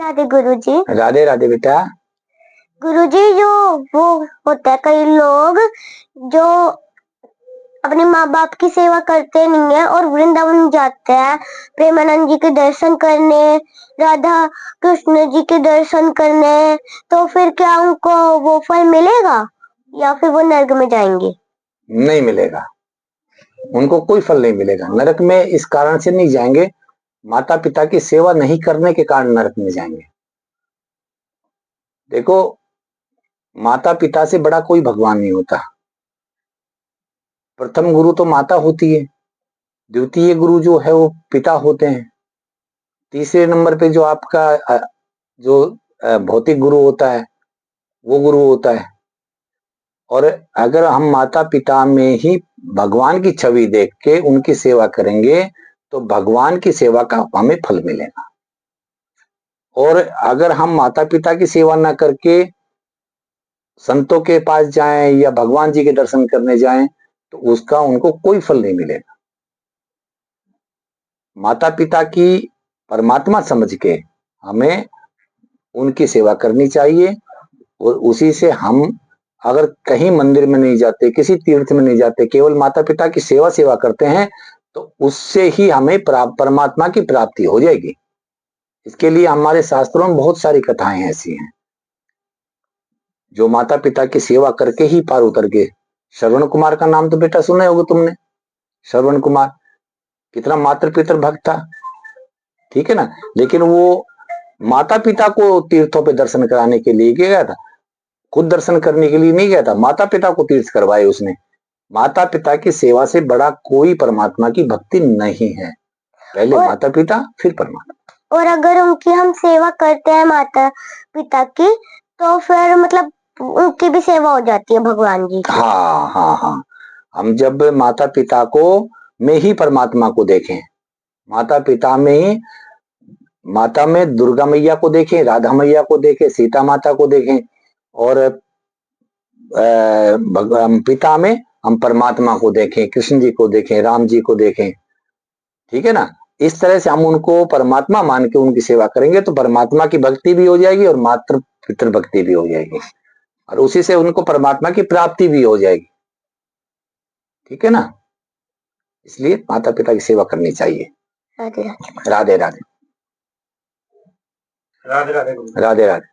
राधे गुरुजी। राधे राधे बेटा। गुरुजी, जो वो होता है, कई लोग जो अपने माँ बाप की सेवा करते नहीं है और वृंदावन जाते हैं प्रेमानंद जी के दर्शन करने, राधा कृष्ण जी के दर्शन करने, तो फिर क्या उनको वो फल मिलेगा या फिर वो नरक में जाएंगे? नहीं मिलेगा, उनको कोई फल नहीं मिलेगा। नरक में इस कारण से नहीं जाएंगे, माता पिता की सेवा नहीं करने के कारण नरक में जाएंगे। देखो, माता पिता से बड़ा कोई भगवान नहीं होता। प्रथम गुरु तो माता होती है, द्वितीय गुरु जो है वो पिता होते हैं, तीसरे नंबर पे जो आपका जो भौतिक गुरु होता है वो गुरु होता है। और अगर हम माता पिता में ही भगवान की छवि देख के उनकी सेवा करेंगे तो भगवान की सेवा का हमें फल मिलेगा। और अगर हम माता पिता की सेवा ना करके संतों के पास जाएं या भगवान जी के दर्शन करने जाएं तो उसका उनको कोई फल नहीं मिलेगा। माता पिता की परमात्मा समझ के हमें उनकी सेवा करनी चाहिए। और उसी से हम अगर कहीं मंदिर में नहीं जाते, किसी तीर्थ में नहीं जाते, केवल माता पिता की सेवा करते हैं तो उससे ही हमें परमात्मा की प्राप्ति हो जाएगी। इसके लिए हमारे शास्त्रों में बहुत सारी कथाएं ऐसी हैं जो माता पिता की सेवा करके ही पार उतर गए। श्रवण कुमार का नाम तो बेटा सुना होगा तुमने। श्रवण कुमार कितना मातृ पितृ भक्त था, ठीक है ना। लेकिन वो माता पिता को तीर्थों पे दर्शन कराने के लिए गया था, खुद दर्शन करने के लिए नहीं गया था। माता पिता को तीर्थ करवाए उसने। माता पिता की सेवा से बड़ा कोई परमात्मा की भक्ति नहीं है। पहले माता पिता फिर परमात्मा। और अगर उनकी हम सेवा करते हैं माता पिता की तो फिर मतलब उनकी भी सेवा हो जाती है भगवान जी की। हाँ हाँ हाँ, हम जब माता पिता को में ही परमात्मा को देखें, माता पिता में ही, माता में दुर्गा मैया को देखें, राधा मैया को देखें, सीता माता को देखें, और पिता में हम परमात्मा को देखें, कृष्ण जी को देखें, राम जी को देखें, ठीक है ना। इस तरह से हम उनको परमात्मा मान के उनकी सेवा करेंगे तो परमात्मा की भक्ति भी हो जाएगी और मातृ पितृ भक्ति भी हो जाएगी और उसी से उनको परमात्मा की प्राप्ति भी हो जाएगी, ठीक है ना। इसलिए माता पिता की सेवा करनी चाहिए। राधे राधे। राधे राधे। राधे राधे। राधे राधे।